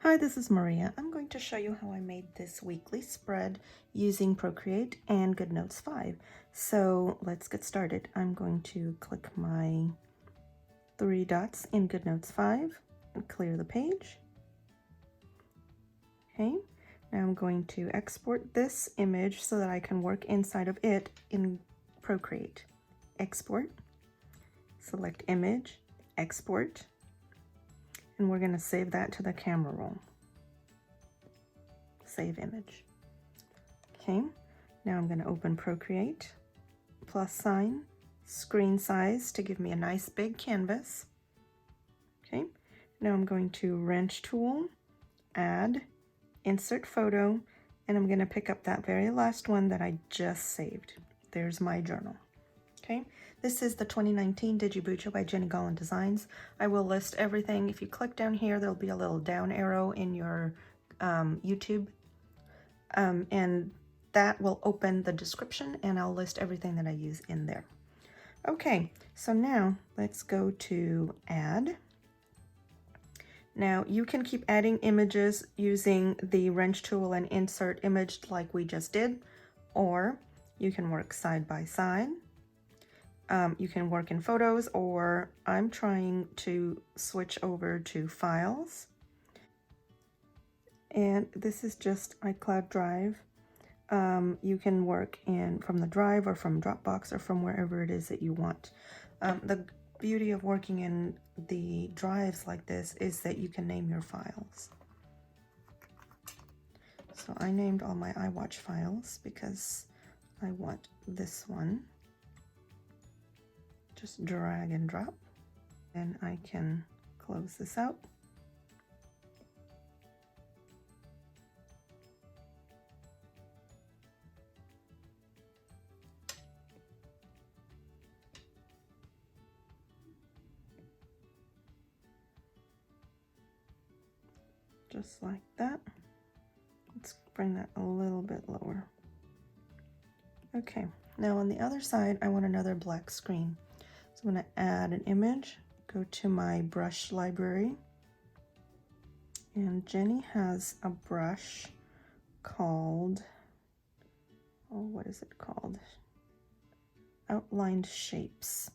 Hi, this is Maria. I'm going to show you how I made this weekly spread using Procreate and Goodnotes5. So let's get started. I'm going to click my three dots in Goodnotes5 and clear the page. Okay, now I'm going to export this image so that I can work inside of it in Procreate. Export, select image, export, and we're going to save that to the camera roll. Save image. Okay, now I'm going to open Procreate, +, screen size to give me a nice big canvas. Okay, now I'm going to wrench tool, add, insert photo, and I'm going to pick up that very last one that I just saved. There's my journal. Okay, this is the 2019 Digibujo by Jenny Gollan Designs. I will list everything. If you click down here, there'll be a little down arrow in your YouTube, and that will open the description, and I'll list everything that I use in there. Okay, so now let's go to add. Now you can keep adding images using the wrench tool and insert image like we just did, or you can work side by side. You can work in photos, or I'm trying to switch over to files. And this is just iCloud Drive. You can work from the drive or from Dropbox or from wherever it is that you want. The beauty of working in the drives like this is that you can name your files. So I named all my iWatch files because I want this one. Just drag and drop, and I can close this out. Just like that. Let's bring that a little bit lower. Okay, now on the other side, I want another black screen. So I'm going to add an image, go to my brush library, and Jenny has a brush called, oh, what is it called? Outlined Shapes.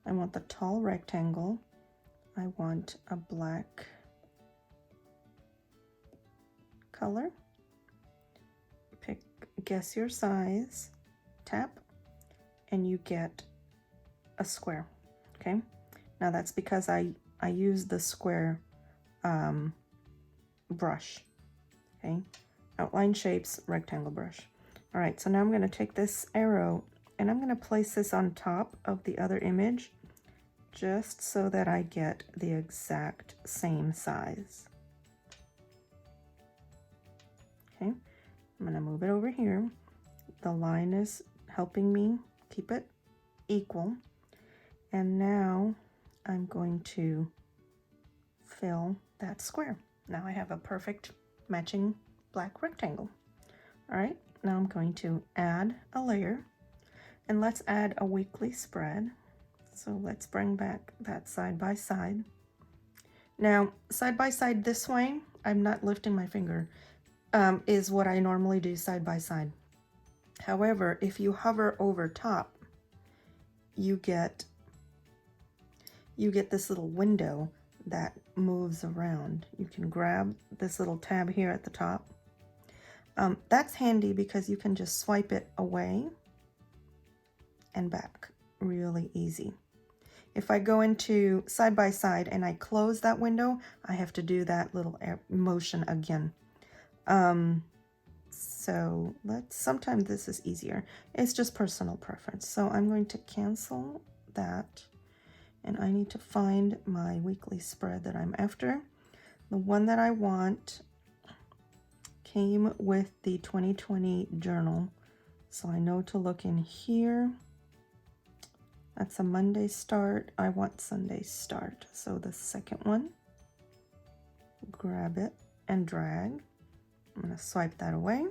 I want the tall rectangle. I want a black color. Guess your size, tap, and you get a square. Okay, now that's because I use the square brush. Okay, Outline Shapes, rectangle brush. All right, so now I'm going to take this arrow and I'm going to place this on top of the other image just so that I get the exact same size. Okay, I'm going to move it over here. The line is helping me keep it equal. And now I'm going to fill that square. Now I have a perfect matching black rectangle. All right, now I'm going to add a layer, and let's add a weekly spread. So let's bring back that side by side. Now, side by side this way, I'm not lifting my finger, is what I normally do side by side. However, if you hover over top, you get this little window that moves around. You can grab this little tab here at the top. That's handy because you can just swipe it away and back really easy. If I go into side by side and I close that window, I have to do that little motion again. So sometimes this is easier. It's just personal preference. So I'm going to cancel that, and I need to find my weekly spread that I'm after. The one that I want came with the 2020 journal, so I know to look in here. That's a Monday start. I want Sunday start. So the second one, grab it and drag. I'm going to swipe that away.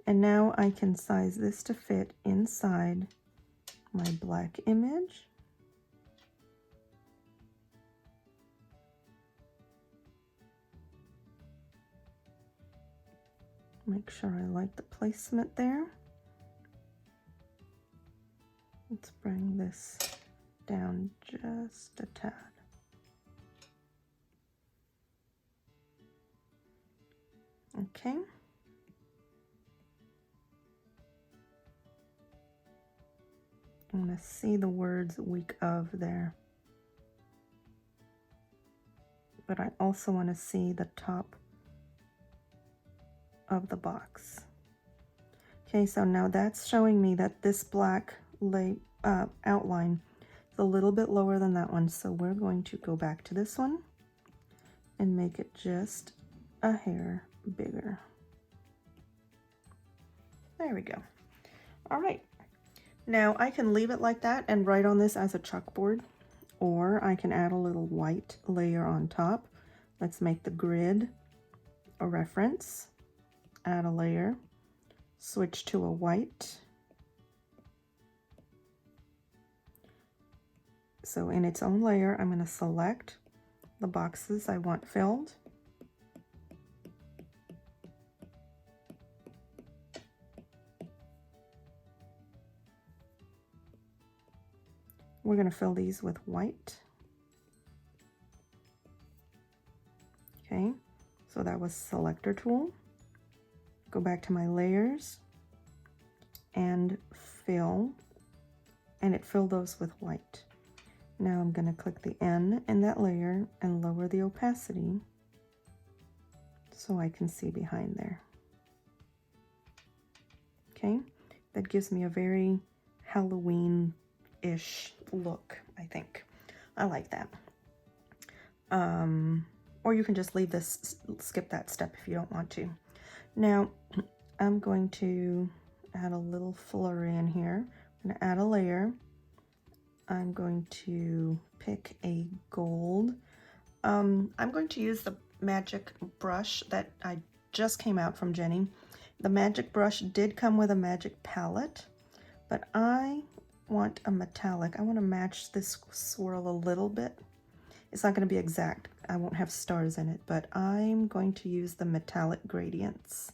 And now I can size this to fit inside my black image. Make sure I like the placement there. Let's bring this down just a tad. Okay. I'm going to see the words week of there. But I also want to see the top of the box. Okay, so now that's showing me that this black outline is a little bit lower than that one. So we're going to go back to this one and make it just a hair bigger. There we go. All right. Now I can leave it like that and write on this as a chalkboard, or I can add a little white layer on top. Let's make the grid a reference, add a layer, switch to a white. So in its own layer, I'm going to select the boxes I want filled. We're going to fill these with white. Okay, so that was selector tool. Go back to my layers and fill, and it filled those with white. Now I'm going to click the N in that layer and lower the opacity so I can see behind there. Okay, that gives me a very Halloween-ish look, I think. I like that. Or you can just leave this, skip that step if you don't want to. Now, I'm going to add a little flurry in here. I'm going to add a layer. I'm going to pick a gold. I'm going to use the magic brush that I just came out from Jenny. The magic brush did come with a magic palette, but I want a metallic. I want to match this swirl a little bit. It's not going to be exact. I won't have stars in it, but I'm going to use the Metallic Gradients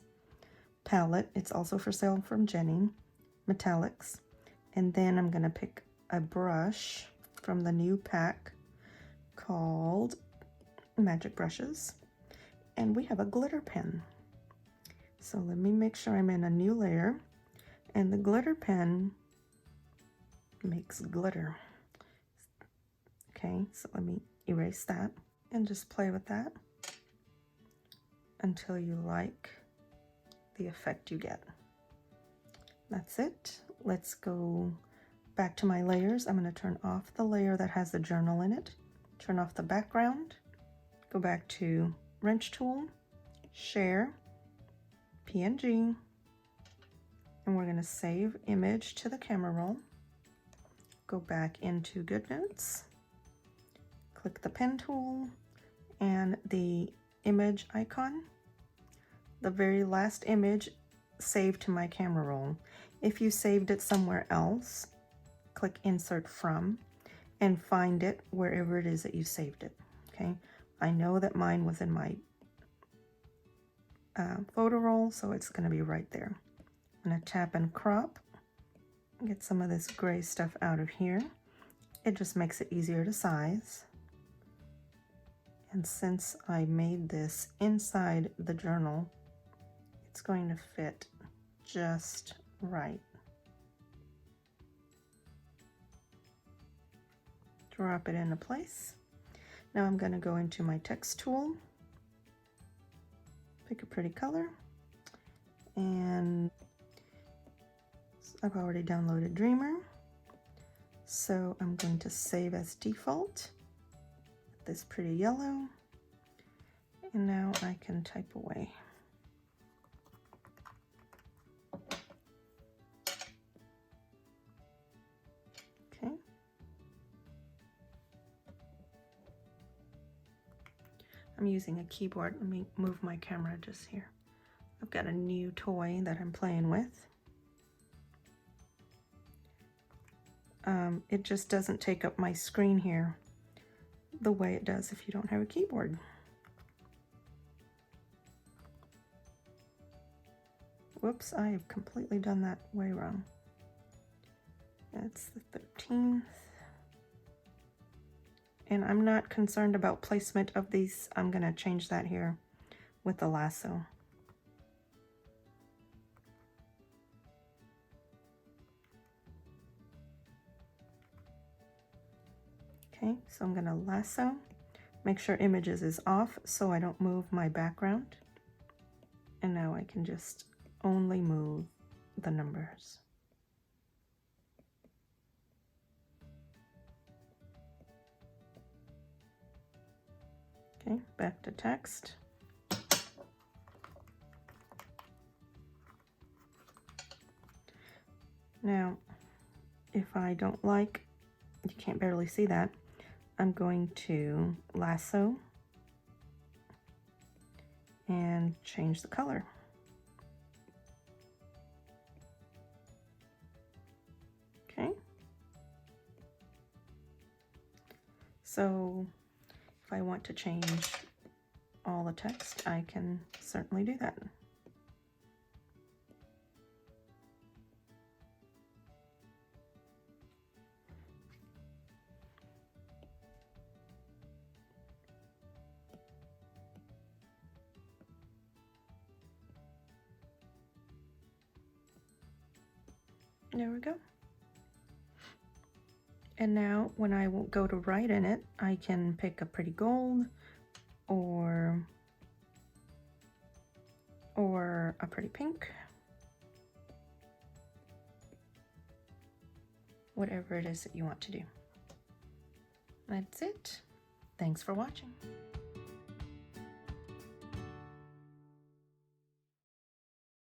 palette. It's also for sale from Jenny, Metallics. And then I'm going to pick a brush from the new pack called Magic Brushes. And we have a glitter pen. So let me make sure I'm in a new layer. And the glitter pen makes glitter. Okay, so let me erase that and just play with that until you like the effect you get. That's it. Let's go back to my layers. I'm going to turn off the layer that has the journal in it, turn off the background, go back to wrench tool, share, PNG, and we're going to save image to the camera roll. Go back into Goodnotes, click the pen tool and the image icon. The very last image saved to my camera roll. If you saved it somewhere else, click Insert From and find it wherever it is that you saved it. Okay, I know that mine was in my photo roll, so it's going to be right there. I'm going to tap and crop, get some of this gray stuff out of here. It just makes it easier to size. And since I made this inside the journal, it's going to fit just right. Drop it into place. Now I'm going to go into my text tool, pick a pretty color, and I've already downloaded Dreamer, so I'm going to save as default this pretty yellow, and now I can type away. Okay. I'm using a keyboard. Let me move my camera just here. I've got a new toy that I'm playing with. It just doesn't take up my screen here the way it does if you don't have a keyboard. whoops, I have completely done that way wrong. That's the 13th. And I'm not concerned about placement of these. I'm gonna change that here with the lasso. Okay, so I'm gonna lasso, make sure images is off so I don't move my background. And now I can just only move the numbers. Okay, back to text. Now, if I don't like, you can't barely see that, I'm going to lasso and change the color. Okay. So if I want to change all the text, I can certainly do that. There we go. And now when I will go to write in it, I can pick a pretty gold or a pretty pink. Whatever it is that you want to do. That's it. Thanks for watching.